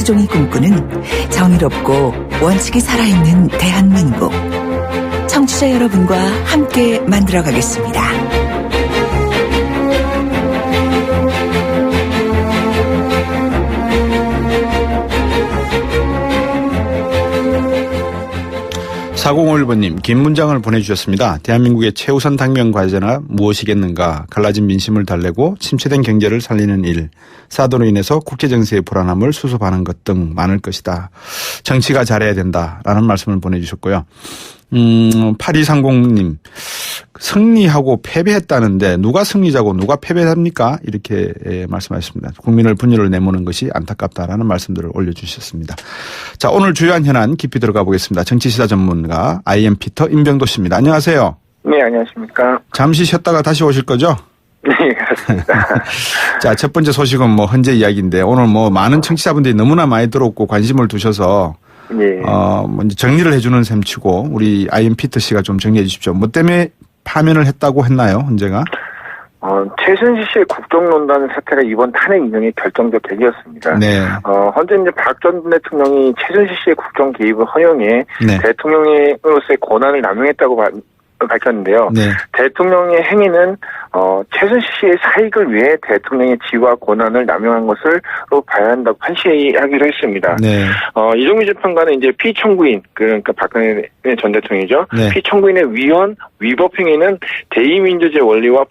김수종이 꿈꾸는 정의롭고 원칙이 살아있는 대한민국. 청취자 여러분과 함께 만들어가겠습니다. (4051번님) 긴 문장을 보내주셨습니다. 대한민국의 최우선 당면 과제나 무엇이겠는가. 갈라진 민심을 달래고 침체된 경제를 살리는 일, 사도로 인해서 국제 정세의 불안함을 수습하는 것 등 많을 것이다. 정치가 잘해야 된다라는 말씀을 보내주셨고요. 8230님 승리하고 패배했다는데 누가 승리자고 누가 패배합니까? 이렇게 말씀하셨습니다. 국민을 분열을 내모는 것이 안타깝다라는 말씀들을 올려주셨습니다. 자, 오늘 주요한 현안 깊이 들어가 보겠습니다. 정치시사 전문가 IM 피터 임병도 씨입니다. 안녕하세요. 네, 안녕하십니까. 잠시 쉬었다가 다시 오실 거죠? 네, 그렇습니다. 자, 첫 번째 소식은 현재 이야기인데 오늘 많은 청취자분들이 너무나 많이 들어오고 관심을 두셔서 예. 먼저 정리를 해주는 셈치고 우리 IM 피터 씨가 좀 정리해 주십시오. 뭐 때문에 파면을 했다고 했나요, 헌재가? 최순실 씨의 국정농단 사태가 이번 탄핵 인용의 결정적 계기였습니다. 네. 현재 이제 박 전 대통령이 최순실 씨의 국정 개입을 허용해 네. 대통령으로서의 권한을 남용했다고 밝혔는데요. 네. 대통령의 행위는 최순실 씨의 사익을 위해 대통령의 지위와 권한을 남용한 것으로 봐야 한다고 판시하기로 했습니다. 네. 이정미 재판관은 이제 피청구인, 그러니까 박근혜 전 대통령이죠. 네. 피청구인의 위헌, 위법 행위는 대의민주주의 원리와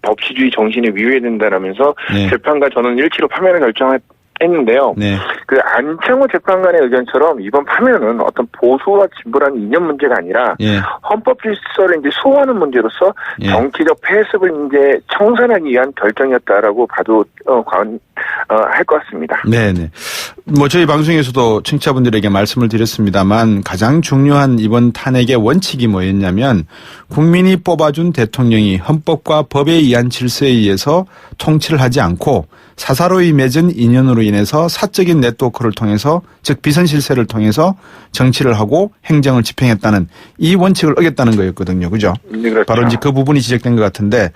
법치주의 정신에 위배된다라면서 네. 재판과 저는 일치로 파면을 결정했는데요. 네. 그 안창호 재판관의 의견처럼 이번 파면은 어떤 보수와 진보라는 이념 문제가 아니라 예. 헌법 질서를 이제 소화하는 문제로서 예. 정치적 폐습을 이제 청산하기 위한 결정이었다라고 봐도 할 것 같습니다. 네네. 저희 방송에서도 청취자분들에게 말씀을 드렸습니다만 가장 중요한 이번 탄핵의 원칙이 뭐였냐면 국민이 뽑아준 대통령이 헌법과 법에 의한 질서에 의해서 통치를 하지 않고 사사로이 맺은 인연으로 인해서 사적인 네트워크를 통해서 즉 비선실세를 통해서 정치를 하고 행정을 집행했다는 이 원칙을 어겼다는 거였거든요. 그죠? 네, 그렇죠. 바로 이제 그 부분이 지적된 것 같은데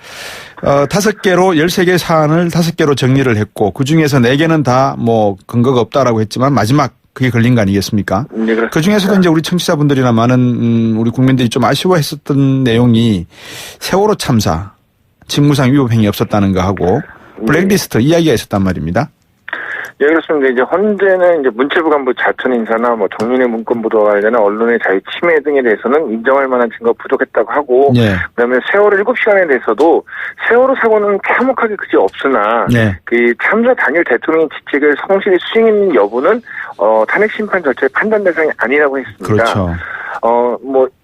5개로 13개 사안을 5개로 정리를 했고 그중에서 4개는 다 근거가 없다라고 했지만 마지막 그게 걸린 거 아니겠습니까? 네, 그 중에서도 이제 우리 청취자분들이나 많은 우리 국민들이 좀 아쉬워했었던 내용이 세월호 참사, 직무상 위법 행위 없었다는 거 하고 블랙리스트 이야기가 있었단 말입니다. 예, 그렇습니다. 이제 헌재는 이제 문체부 간부 자천 인사나 정윤회 문건 보도와 관련한 언론의 자유 침해 등에 대해서는 인정할 만한 증거가 부족했다고 하고, 네. 그다음에 세월호 7시간에 대해서도 세월호 사고는 참혹하게 그지 없으나, 네. 그 참사 당일 대통령 직책을 성실히 수행했는 여부는 탄핵 심판 절차의 판단 대상이 아니라고 했습니다. 그렇죠.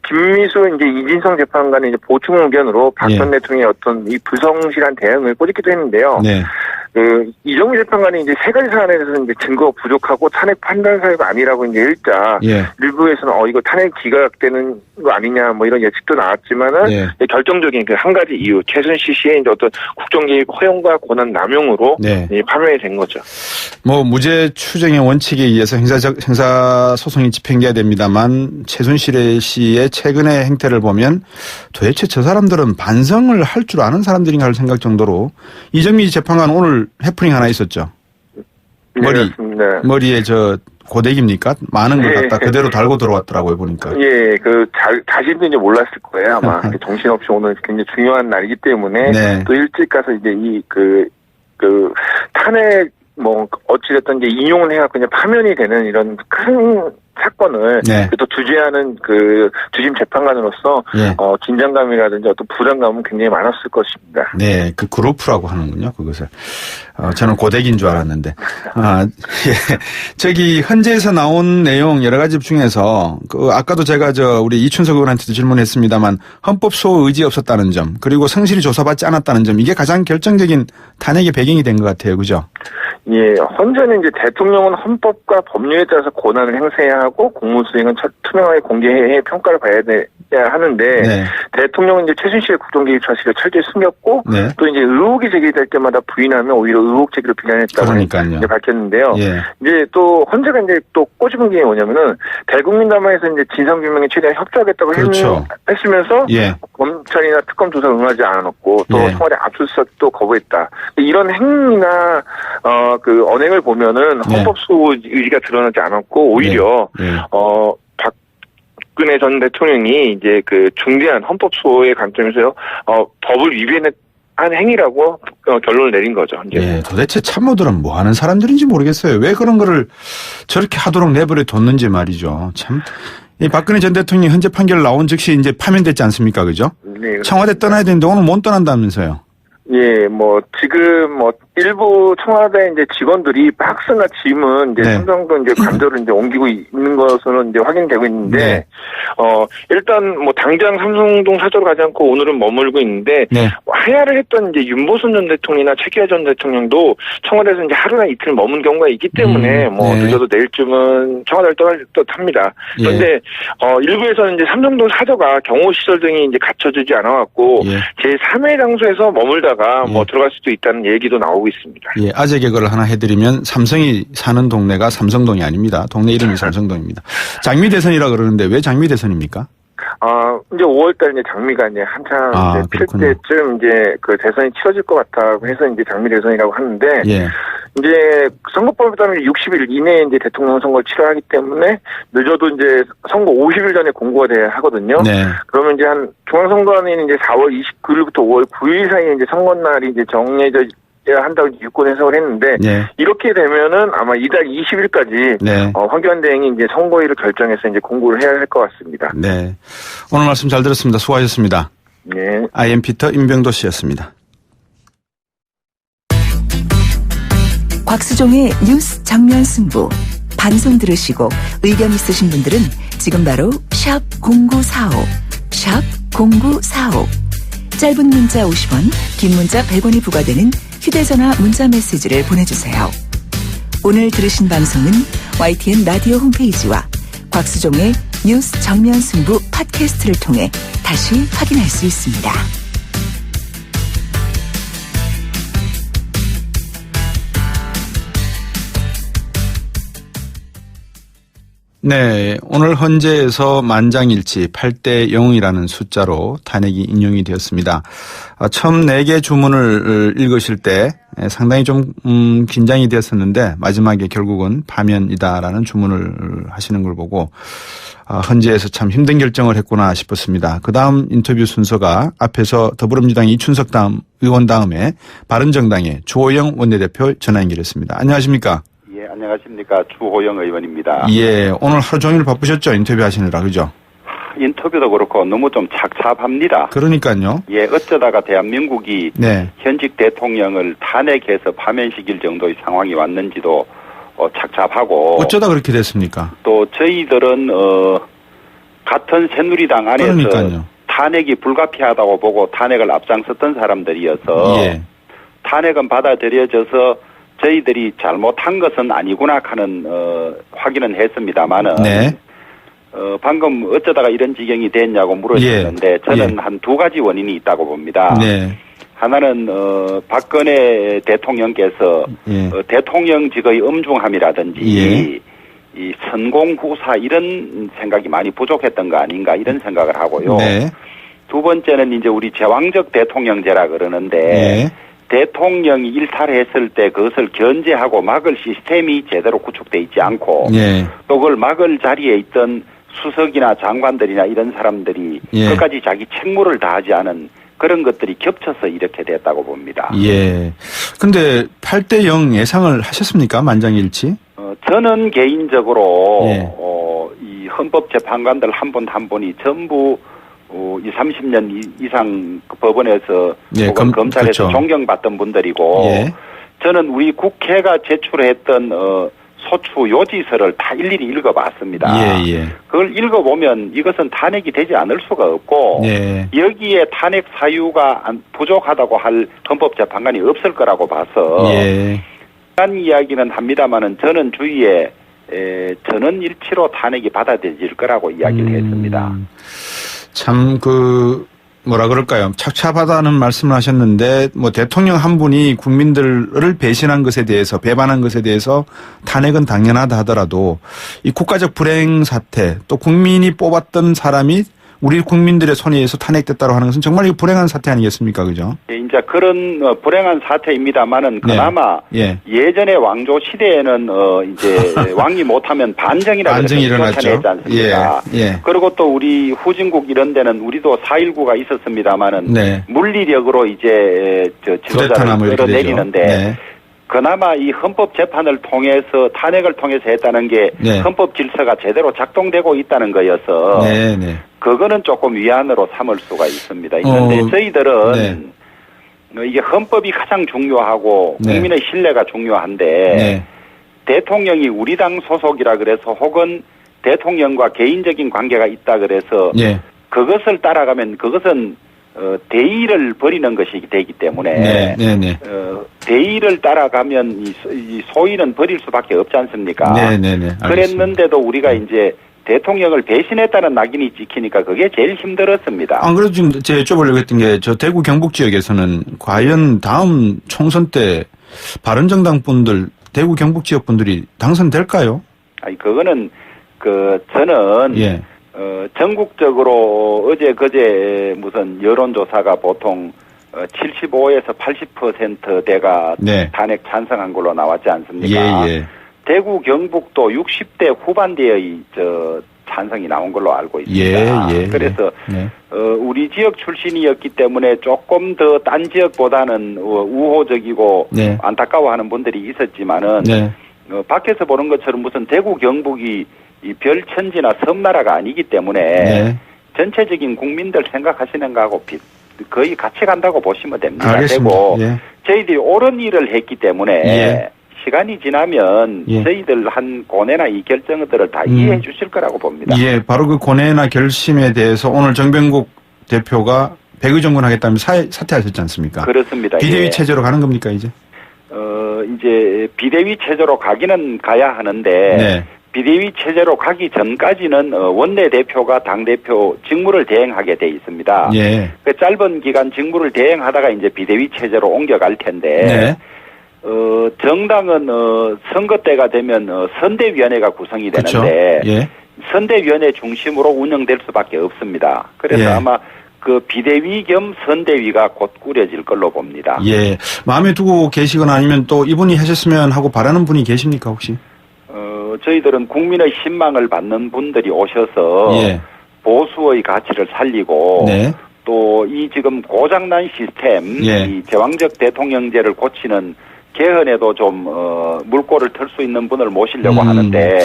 김미수 이제 이진성 재판관의 이제 보충 의견으로 박 전 대통령의 어떤 이 불성실한 대응을 꼬집기도 했는데요. 네. 이정미 재판관이 이제 3가지 사안에 대해서 이제 증거가 부족하고 탄핵 판단 사유가 아니라고 이제 일자 일부에서는 이거 탄핵 기각되는 거 아니냐 이런 예측도 나왔지만은 결정적인 그 한 가지 이유 최순실 씨의 이제 어떤 국정 개입 허용과 권한 남용으로 파면이 된 거죠. 무죄 추정의 원칙에 의해서 형사 소송이 집행돼야 됩니다만 최순실 씨의 최근의 행태를 보면 도대체 저 사람들은 반성을 할 줄 아는 사람들인가 할 생각 정도로 이정미 재판관 오늘 해프닝 하나 있었죠. 머리에 고데기입니까? 많은 걸 갖다 그대로 달고 들어왔더라고요, 보니까. 예, 자신도 이제 몰랐을 거예요, 아마. 정신없이 오늘 굉장히 중요한 날이기 때문에. 또 일찍 가서 이제 탄핵, 어찌됐든 이제 인용을 해갖고 이제 파면이 되는 이런 큰 사건을 또 주재하는 주심 재판관으로서 긴장감이라든지 어떤 부담감은 굉장히 많았을 것입니다. 네, 그 그룹프라고 하는군요, 그것을. 저는 고데기인 줄 알았는데. 헌재에서 나온 내용 여러 가지 중에서 아까도 제가 우리 이춘석 의원한테도 질문했습니다만 헌법 소호 의지 없었다는 점 그리고 성실히 조사받지 않았다는 점 이게 가장 결정적인 탄핵의 배경이 된 것 같아요, 그죠? 예, 헌재는 이제 대통령은 헌법과 법률에 따라서 권한을 행사해야 하고 공무수행은 투명하게 공개해 평가를 받아야 하는데 대통령은 이제 최순실의 국정 개입 사실을 철저히 숨겼고 또 이제 의혹이 제기될 때마다 부인하면 오히려 의혹 제기를 비난했다고 이제 밝혔는데요. 이제 또 헌재가 이제 또 꼬집은 게 뭐냐면은 대국민 담화에서 이제 진상 규명에 최대한 협조하겠다고 했으면서 검찰이나 특검 조사 응하지 않았고 또 청와대 압수수색도 거부했다. 이런 행위나 그 언행을 보면은 헌법소 의지가 드러나지 않았고 오히려 박근혜 전 대통령이 이제 그 중대한 헌법소의 관점에서 법을 위반한 행위라고 결론을 내린 거죠. 이제. 예, 도대체 참모들은 뭐 하는 사람들인지 모르겠어요. 왜 그런 거를 저렇게 하도록 내버려 뒀는지 말이죠. 참. 이 박근혜 전 대통령이 현재 판결 나온 즉시 이제 파면됐지 않습니까? 그죠? 네. 청와대 떠나야 되는데 오늘 못 떠난다면서요. 예, 지금 일부 청와대 이제 직원들이 박스나 짐은 이제 삼성도 이제 관저로 이제 옮기고 있는 것으로 이제 확인되고 있는데, 일단 당장 삼성동 사저로 가지 않고 오늘은 머물고 있는데, 하야를 했던 이제 윤보선 전 대통령이나 최기화 전 대통령도 청와대에서 이제 하루나 이틀 머문 경우가 있기 때문에, 늦어도 내일쯤은 청와대를 떠날 듯 합니다. 그런데, 일부에서는 이제 삼성동 사저가 경호시설 등이 이제 갖춰지지 않아갖고, 제3의 장소에서 머물다가 들어갈 수도 있다는 얘기도 나오고 있습니다. 예, 아재 개그를 하나 해드리면 삼성이 사는 동네가 삼성동이 아닙니다. 동네 이름이 삼성동입니다. 장미대선이라 그러는데 왜 장미대선입니까? 이제 5월달 이제 장미가 이제 한창 이제 필 때쯤 이제 그 대선이 치러질 것 같다고 해서 이제 장미 대선이라고 하는데, 이제 선거법에 따르면 60일 이내에 이제 대통령 선거를 치러하기 때문에 늦어도 이제 선거 50일 전에 공고가 돼야 하거든요. 그러면 이제 한 중앙선관위는 이제 4월 29일부터 5월 9일 사이에 이제 선거날이 이제 정해져 한다고 유권 해석을 했는데, 이렇게 되면은 아마 이달 20일까지 황교안 대행이 이제 선거일을 결정해서 이제 공고를 해야 할 것 같습니다. 네, 오늘 말씀 잘 들었습니다. 수고하셨습니다. 네. IM 피터 임병도 씨였습니다. 곽수종의 뉴스 정면 승부 방송 들으시고 의견 있으신 분들은 지금 바로 샵 0945 샵 0945 짧은 문자 50원, 긴 문자 100원이 부과되는 휴대전화 문자 메시지를 보내주세요. 오늘 들으신 방송은 YTN 라디오 홈페이지와 곽수종의 뉴스 정면 승부 팟캐스트를 통해 다시 확인할 수 있습니다. 네, 오늘 헌재에서 만장일치 8대 0이라는 숫자로 탄핵이 인용이 되었습니다. 처음 4개 주문을 읽으실 때 상당히 좀 긴장이 되었었는데 마지막에 결국은 파면이다라는 주문을 하시는 걸 보고 헌재에서 참 힘든 결정을 했구나 싶었습니다. 그다음 인터뷰 순서가 앞에서 더불어민주당 이춘석 의원 다음에 바른정당의 주호영 원내대표 전화 연결했습니다. 안녕하십니까? 예, 안녕하십니까. 주호영 의원입니다. 예, 오늘 하루 종일 바쁘셨죠? 인터뷰 하시느라, 그죠? 인터뷰도 그렇고 너무 좀 착잡합니다. 그러니까요. 예, 어쩌다가 대한민국이 현직 대통령을 탄핵해서 파면시킬 정도의 상황이 왔는지도 착잡하고. 어쩌다 그렇게 됐습니까? 또 저희들은 같은 새누리당 안에서 그러니까요. 탄핵이 불가피하다고 보고 탄핵을 앞장섰던 사람들이어서 탄핵은 받아들여져서 저희들이 잘못한 것은 아니구나 하는 확인은 했습니다만은 방금 어쩌다가 이런 지경이 됐냐고 물으셨는데 저는 한 두 가지 원인이 있다고 봅니다. 하나는 박근혜 대통령께서 대통령직의 엄중함이라든지 이 선공후사 이런 생각이 많이 부족했던 거 아닌가 이런 생각을 하고요. 두 번째는 이제 우리 제왕적 대통령제라 그러는데 대통령이 일탈했을 때 그것을 견제하고 막을 시스템이 제대로 구축돼 있지 않고 또 그걸 막을 자리에 있던 수석이나 장관들이나 이런 사람들이 끝까지 자기 책무를 다하지 않은 그런 것들이 겹쳐서 이렇게 됐다고 봅니다. 예. 근데 8대 0 예상을 하셨습니까? 만장일치? 저는 개인적으로 이 헌법재판관들 한 분 한 분이 전부 이 30년 이상 법원에서 혹은 검찰에서 존경받던 분들이고 저는 우리 국회가 제출했던 소추 요지서를 다 일일이 읽어봤습니다. 그걸 읽어보면 이것은 탄핵이 되지 않을 수가 없고 여기에 탄핵 사유가 부족하다고 할 헌법재판관이 없을 거라고 봐서 한 이야기는 합니다마는 저는 주위에 전원 일치로 탄핵이 받아들일 거라고 이야기를 했습니다. 참 뭐라 그럴까요? 착잡하다는 말씀을 하셨는데 대통령 한 분이 국민들을 배신한 것에 대해서 배반한 것에 대해서 탄핵은 당연하다 하더라도 이 국가적 불행 사태 또 국민이 뽑았던 사람이 우리 국민들의 손에 의해서 탄핵됐다고 하는 것은 정말 불행한 사태 아니겠습니까? 그죠? 예, 이제 그런 불행한 사태입니다만은 그나마 예전에 왕조 시대에는 이제 왕이 못하면 반정이라고 해서 쫓아내지 않습니까? 그리고 또 우리 후진국 이런 데는 우리도 4.19가 있었습니다만은 물리력으로 이제 지도자를 끌어내리는데 그나마 이 헌법 재판을 통해서 탄핵을 통해서 했다는 게 헌법 질서가 제대로 작동되고 있다는 거여서 그거는 조금 위안으로 삼을 수가 있습니다. 그런데 저희들은 이게 헌법이 가장 중요하고 국민의 신뢰가 중요한데 대통령이 우리 당 소속이라 그래서 혹은 대통령과 개인적인 관계가 있다 그래서 그것을 따라가면 그것은 대의를 버리는 것이 되기 때문에 대의를 따라가면 이 소위는 버릴 수밖에 없지 않습니까? 그랬는데도 우리가 이제 대통령을 배신했다는 낙인이 찍히니까 그게 제일 힘들었습니다. 안 그래도 지금 제가 여쭤보려고 했던 게 저 대구 경북 지역에서는 과연 다음 총선 때 바른정당 분들 대구 경북 지역 분들이 당선될까요? 아니 그거는 저는 전국적으로 어제 그제 무슨 여론조사가 보통 75에서 80%대가 탄핵 찬성한 걸로 나왔지 않습니까? 대구 경북도 60대 후반대의 찬성이 나온 걸로 알고 있습니다. 그래서 우리 지역 출신이었기 때문에 조금 더 딴 지역보다는 우호적이고 안타까워하는 분들이 있었지만은 밖에서 보는 것처럼 무슨 대구 경북이 이 별천지나 섬나라가 아니기 때문에 전체적인 국민들 생각하시는 거하고 거의 같이 간다고 보시면 됩니다. 그리고 저희들이 옳은 일을 했기 때문에 시간이 지나면 저희들 한 고뇌나 이 결정들을 다 이해해 주실 거라고 봅니다. 바로 그 고뇌나 결심에 대해서 오늘 정병국 대표가 백의정군하겠다면 사퇴하셨지 않습니까? 그렇습니다. 비대위 체제로 가는 겁니까 이제? 이제 비대위 체제로 가기는 가야 하는데 비대위 체제로 가기 전까지는 원내대표가 당대표 직무를 대행하게 돼 있습니다. 그 짧은 기간 직무를 대행하다가 이제 비대위 체제로 옮겨갈 텐데 정당은 선거 때가 되면 선대위원회가 구성이 되는데 선대위원회 중심으로 운영될 수밖에 없습니다. 그래서 아마 그 비대위 겸 선대위가 곧 꾸려질 걸로 봅니다. 마음에 두고 계시거나 아니면 또 이분이 하셨으면 하고 바라는 분이 계십니까 혹시? 저희들은 국민의 신망을 받는 분들이 오셔서 보수의 가치를 살리고 또 이 지금 고장난 시스템 이 제왕적 대통령제를 고치는 개헌에도 좀 물꼬를 틀 수 있는 분을 모시려고 하는데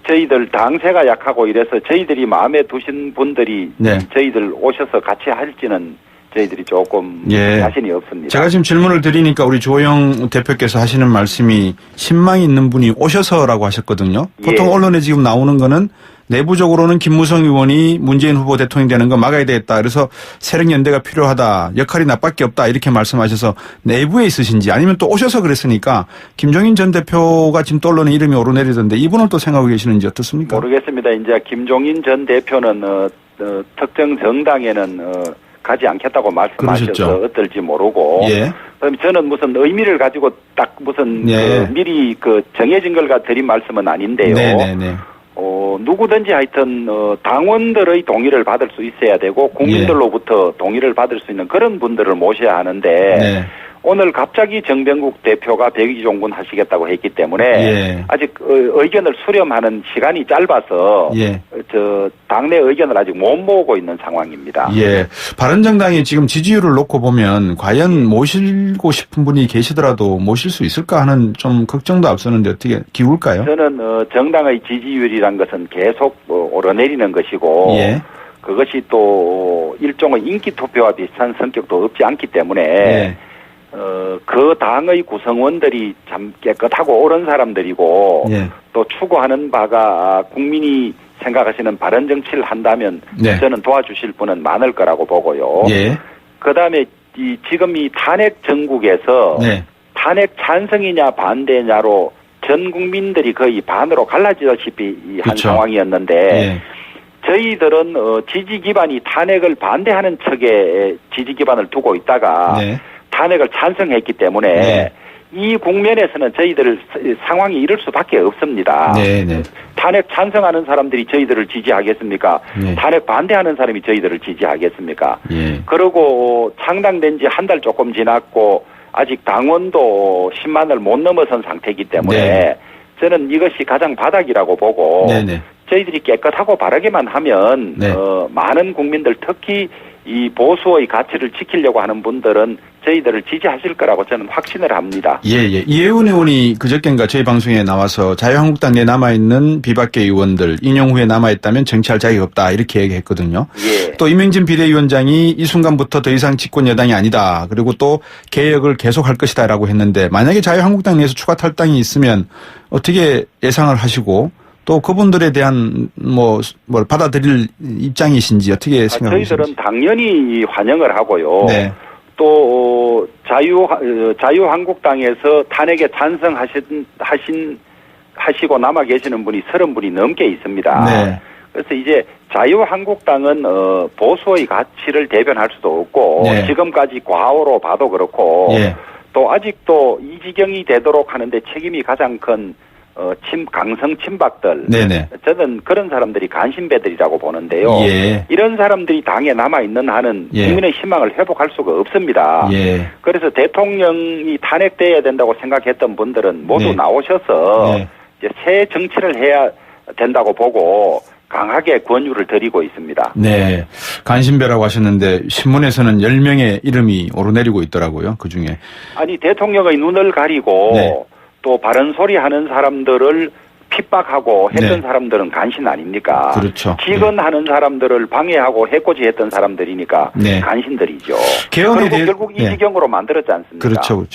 저희들 당세가 약하고 이래서 저희들이 마음에 두신 분들이 저희들 오셔서 같이 할지는 저희들이 조금 자신이 없습니다. 제가 지금 질문을 드리니까 우리 조영 대표께서 하시는 말씀이 신망이 있는 분이 오셔서라고 하셨거든요. 보통 언론에 지금 나오는 거는 내부적으로는 김무성 의원이 문재인 후보 대통령 되는 거 막아야 되겠다. 그래서 세력연대가 필요하다. 역할이 나밖에 없다. 이렇게 말씀하셔서 내부에 있으신지 아니면 또 오셔서 그랬으니까 김종인 전 대표가 지금 또 언론에 이름이 오르내리던데 이분은 또 생각하고 계시는지 어떻습니까? 모르겠습니다. 이제 김종인 전 대표는 특정 정당에는 가지 않겠다고 말씀하셔서 그러셨죠. 어떨지 모르고 그럼 저는 무슨 의미를 가지고 딱 무슨 미리 정해진 걸 드린 말씀은 아닌데요. 누구든지 하여튼 당원들의 동의를 받을 수 있어야 되고 국민들로부터 동의를 받을 수 있는 그런 분들을 모셔야 하는데 오늘 갑자기 정병국 대표가 백의종군 하시겠다고 했기 때문에 아직 의견을 수렴하는 시간이 짧아서 당내 의견을 아직 못 모으고 있는 상황입니다. 바른정당이 지금 지지율을 놓고 보면 과연 모시고 싶은 분이 계시더라도 모실 수 있을까 하는 좀 걱정도 앞서는데 어떻게 기울까요? 저는 정당의 지지율이란 것은 계속 오르내리는 것이고 그것이 또 일종의 인기 투표와 비슷한 성격도 없지 않기 때문에 그 당의 구성원들이 참 깨끗하고 옳은 사람들이고 또 추구하는 바가 국민이 생각하시는 바른 정치를 한다면 저는 도와주실 분은 많을 거라고 보고요. 그다음에 지금 이 탄핵 정국에서 탄핵 찬성이냐 반대냐로 전 국민들이 거의 반으로 갈라지다시피 한 상황이었는데 저희들은 지지 기반이 탄핵을 반대하는 측에 지지 기반을 두고 있다가 탄핵을 찬성했기 때문에 이 국면에서는 저희들 상황이 이럴 수밖에 없습니다. 네네. 탄핵 찬성하는 사람들이 저희들을 지지하겠습니까? 네. 탄핵 반대하는 사람이 저희들을 지지하겠습니까? 예. 그리고 창당된 지 한 달 조금 지났고 아직 당원도 10만을 못 넘어선 상태이기 때문에 네. 저는 이것이 가장 바닥이라고 보고 네네. 저희들이 깨끗하고 바르게만 하면 네. 많은 국민들 특히 이 보수의 가치를 지키려고 하는 분들은 저희들을 지지하실 거라고 저는 확신을 합니다. 예. 이혜훈 의원이 그저께인가 저희 방송에 나와서 자유한국당 내 남아있는 비박계 의원들 인용 후에 남아있다면 정치할 자격이 없다 이렇게 얘기했거든요. 예. 또 이명진 비대위원장이 이 순간부터 더 이상 집권 여당이 아니다. 그리고 또 개혁을 계속할 것이다라고 했는데 만약에 자유한국당 내에서 추가 탈당이 있으면 어떻게 예상을 하시고 또 그분들에 대한 뭘 받아들일 입장이신지 어떻게 생각하시는지. 저희들은 당연히 환영을 하고요. 네. 또 자유한국당에서 탄핵에 하시고 남아 계시는 분이 30분이 넘게 있습니다. 네. 그래서 이제 자유한국당은 보수의 가치를 대변할 수도 없고 네. 지금까지 과오로 봐도 그렇고 예. 또 아직도 이 지경이 되도록 하는데 책임이 가장 큰 강성 친박들. 네네. 저는 그런 사람들이 간신배들이라고 보는데요. 예. 이런 사람들이 당에 남아있는 한은 예. 국민의 희망을 회복할 수가 없습니다. 예. 그래서 대통령이 탄핵돼야 된다고 생각했던 분들은 모두 네. 나오셔서 네. 이제 새 정치를 해야 된다고 보고 강하게 권유를 드리고 있습니다. 네. 간신배라고 하셨는데 신문에서는 10명의 이름이 오르내리고 있더라고요. 그중에. 아니 대통령의 눈을 가리고 네. 또 바른 소리 하는 사람들을 핍박하고 했던 네. 사람들은 간신 아닙니까? 그렇죠. 기근하는 사람들을 방해하고 해코지 했던 사람들이니까 네. 간신들이죠. 개헌에 그리고 결국 이 지경으로 만들었지 않습니까? 그렇죠.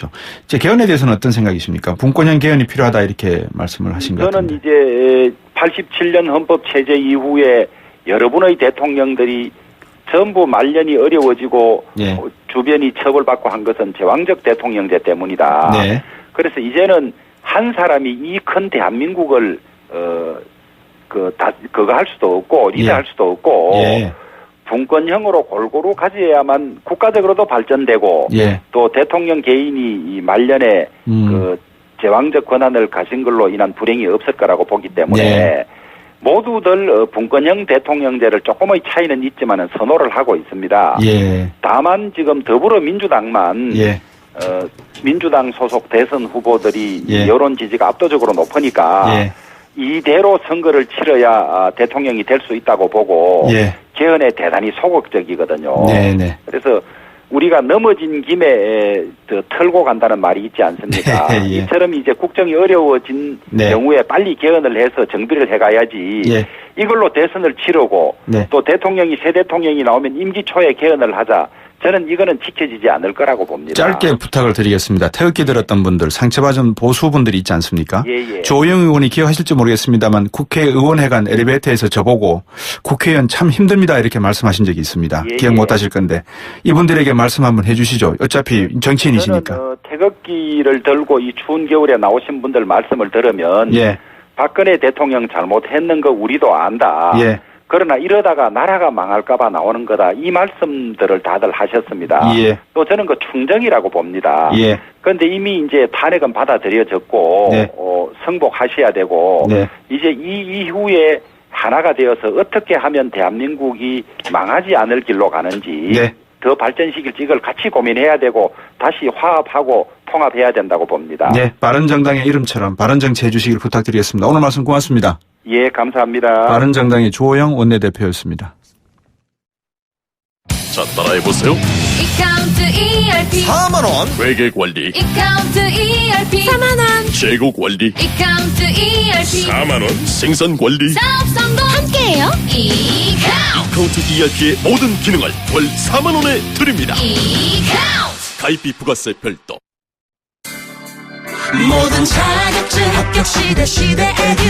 이제 개헌에 대해서는 어떤 생각이십니까? 분권형 개헌이 필요하다 이렇게 말씀을 하신 것 저는 같은데. 이제 87년 헌법 체제 이후에 여러 분의 대통령들이 전부 말년이 어려워지고 예. 주변이 처벌받고 한 것은 제왕적 대통령제 때문이다. 네. 그래서 이제는 한 사람이 이 큰 대한민국을 그거 할 수도 없고 리드할 수도 없고 예. 분권형으로 골고루 가져야만 국가적으로도 발전되고 예. 또 대통령 개인이 이 말년에 그 제왕적 권한을 가진 걸로 인한 불행이 없을 거라고 보기 때문에 네. 모두들 분권형 대통령제를 조금의 차이는 있지만은 선호를 하고 있습니다. 예. 다만 지금 더불어민주당만 예. 민주당 소속 대선 후보들이 예. 여론 지지가 압도적으로 높으니까 예. 이대로 선거를 치러야 대통령이 될 수 있다고 보고 예. 개헌에 대단히 소극적이거든요. 네네. 그래서 우리가 넘어진 김에 털고 간다는 말이 있지 않습니까? 네, 예. 이처럼 이제 국정이 어려워진 네. 경우에 빨리 개헌을 해서 정비를 해가야지 예. 이걸로 대선을 치르고 네. 또 새 대통령이 나오면 임기 초에 개헌을 하자. 저는 이거는 지켜지지 않을 거라고 봅니다. 짧게 부탁을 드리겠습니다. 태극기 들었던 분들, 상처받은 보수분들이 있지 않습니까? 예. 조호영 의원이 기억하실지 모르겠습니다만 국회의원회관 엘리베이터에서 저보고 국회의원 참 힘듭니다 이렇게 말씀하신 적이 있습니다. 예. 기억 못하실 건데 이분들에게 말씀 한번 해주시죠. 어차피 정치인이시니까. 저는 태극기를 들고 이 추운 겨울에 나오신 분들 말씀을 들으면 예. 박근혜 대통령 잘못했는 거 우리도 안다. 예. 그러나 이러다가 나라가 망할까봐 나오는 거다. 이 말씀들을 다들 하셨습니다. 예. 또 저는 그 충정이라고 봅니다. 예. 그런데 이미 이제 탄핵은 받아들여졌고 네. 승복하셔야 되고 네. 이제 이 이후에 하나가 되어서 어떻게 하면 대한민국이 망하지 않을 길로 가는지 네. 더 발전시킬지 이걸 같이 고민해야 되고 다시 화합하고 통합해야 된다고 봅니다. 네. 바른정당의 이름처럼 바른정치 해주시길 부탁드리겠습니다. 오늘 말씀 고맙습니다. 예, 감사합니다. 바른정당의 조호영 원내대표였습니다. 자, 따라해보세요. 이카운트 ERP 4만원 회계관리, 이카운트 ERP 4만원 재고관리, 이카운트 ERP 4만원 생산관리. 사업 성공 함께해요. 이카운트 ERP의 모든 기능을 월 4만원에 드립니다. 이카운트 가입비 부가세 별도. 모든 자격증 합격 시대 에듀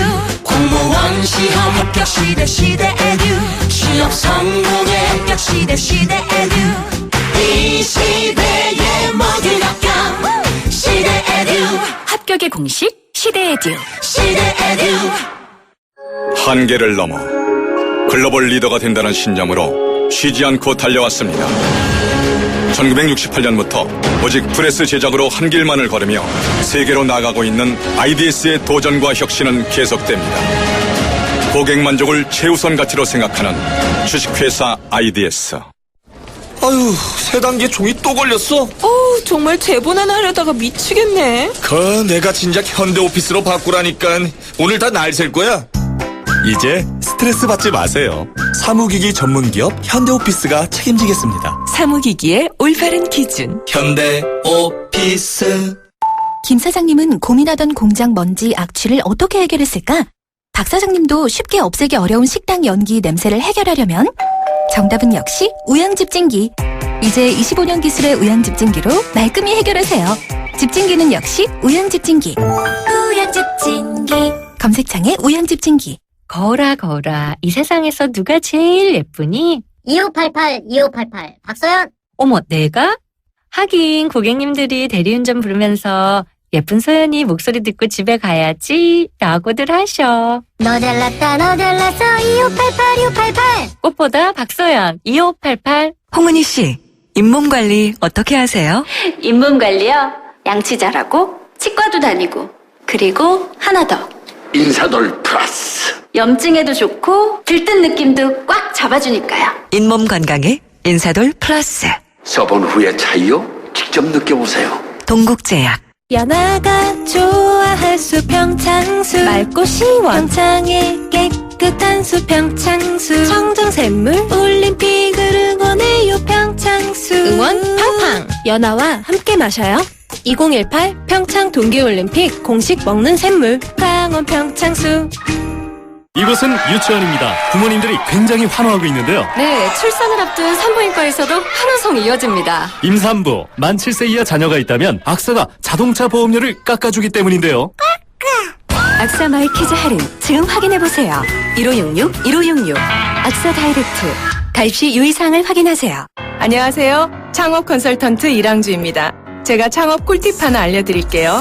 공무원 시험 합격 시대 에듀 취업 성공의 합격 시대 에듀 이 시대의 모든 합격 시대 에듀 합격의 공식 시대 에듀 시대 에듀 한계를 넘어 글로벌 리더가 된다는 신념으로 쉬지 않고 달려왔습니다. 1968년부터 오직 프레스 제작으로 한 길만을 걸으며 세계로 나가고 있는 IDS의 도전과 혁신은 계속됩니다. 고객 만족을 최우선 가치로 생각하는 주식회사 IDS. 아유, 세 단계 종이 또 걸렸어? 정말 재본하나 하려다가 미치겠네. 내가 진작 현대오피스로 바꾸라니까. 오늘 다 날 셀 거야. 이제 스트레스 받지 마세요. 사무기기 전문기업 현대오피스가 책임지겠습니다. 사무기기의 올바른 기준. 현대오피스. 김 사장님은 고민하던 공장 먼지 악취를 어떻게 해결했을까? 박 사장님도 쉽게 없애기 어려운 식당 연기 냄새를 해결하려면 정답은 역시 우양집진기. 이제 25년 기술의 우양집진기로 말끔히 해결하세요. 집진기는 역시 우양집진기. 우양집진기. 검색창에 우양집진기. 거라 이 세상에서 누가 제일 예쁘니? 2588 박서연. 어머, 내가? 하긴 고객님들이 대리운전 부르면서 예쁜 소연이 목소리 듣고 집에 가야지 라고들 하셔. 너 잘났다 너 잘났어 2588 꽃보다 박소연 2588. 홍은희 씨, 잇몸관리 어떻게 하세요? 잇몸관리요? 양치 잘하고 치과도 다니고 그리고 하나 더 인사돌 플러스. 염증에도 좋고 들뜬 느낌도 꽉 잡아주니까요. 잇몸 건강에 인사돌 플러스. 써본 후의 차이요? 직접 느껴보세요. 동국제약. 연아가 좋아할 수평창수. 맑고 시원 평창에 깨끗한 수평창수. 청정샘물 올림픽을 응원해요 평창수. 응원 팡팡. 연아와 함께 마셔요. 2018 평창 동계올림픽 공식 먹는 샘물 강원 평창수. 이곳은 유치원입니다. 부모님들이 굉장히 환호하고 있는데요. 네, 출산을 앞둔 산부인과에서도 환호성이 이어집니다. 임산부, 만 7세 이하 자녀가 있다면 악사가 자동차 보험료를 깎아주기 때문인데요. 악사 마이 키즈 할인 지금 확인해보세요. 1566 악사 다이렉트. 가입 시 유의사항을 확인하세요. 안녕하세요. 창업 컨설턴트 이랑주입니다. 제가 창업 꿀팁 하나 알려드릴게요.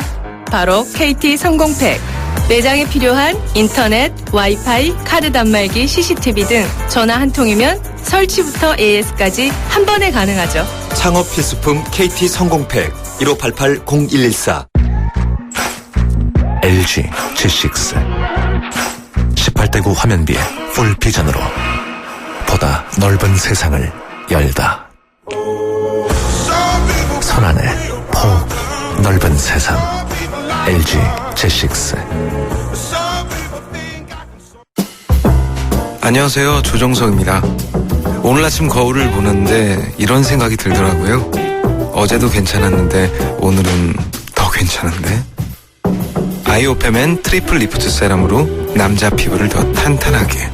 바로 KT 성공팩. 매장에 필요한 인터넷, 와이파이, 카드 단말기, CCTV 등 전화 한 통이면 설치부터 AS까지 한 번에 가능하죠. 창업 필수품 KT 성공팩 1588-0114. LG G6 18대9 화면비에 풀 비전으로 보다 넓은 세상을 열다. 손안에 폭 넓은 세상 LG G6. 안녕하세요, 조정석입니다. 오늘 아침 거울을 보는데 이런 생각이 들더라고요. 어제도 괜찮았는데 오늘은 더 괜찮은데? 아이오페맨 트리플 리프트 세럼으로 남자 피부를 더 탄탄하게.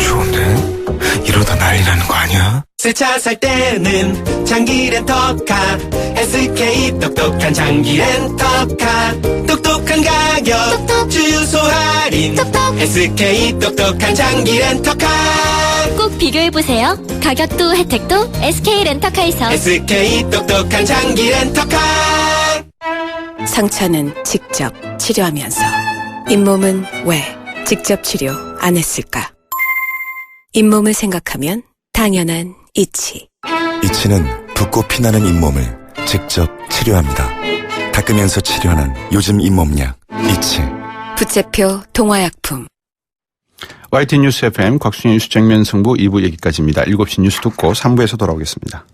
좋은데? 이러다 난리 나는 거 아니야? 새 차 살 때는 장기 렌터카. SK 똑똑한 장기 렌터카. 똑똑한 가격 주유소 할인. SK 똑똑한 장기 렌터카. 꼭 비교해보세요. 가격도 혜택도 SK 렌터카에서. SK 똑똑한 장기 렌터카. 상처는 직접 치료하면서, 잇몸은 왜 직접 치료 안 했을까? 잇몸을 생각하면 당연한 이치. 이치는 붓고 피나는 잇몸을 직접 치료합니다. 닦으면서 치료하는 요즘 잇몸약 이치. 부채표 동화약품. YT 뉴스 FM 곽수현 뉴스 정면 승부 2부 여기까지입니다. 7시 뉴스 듣고 3부에서 돌아오겠습니다.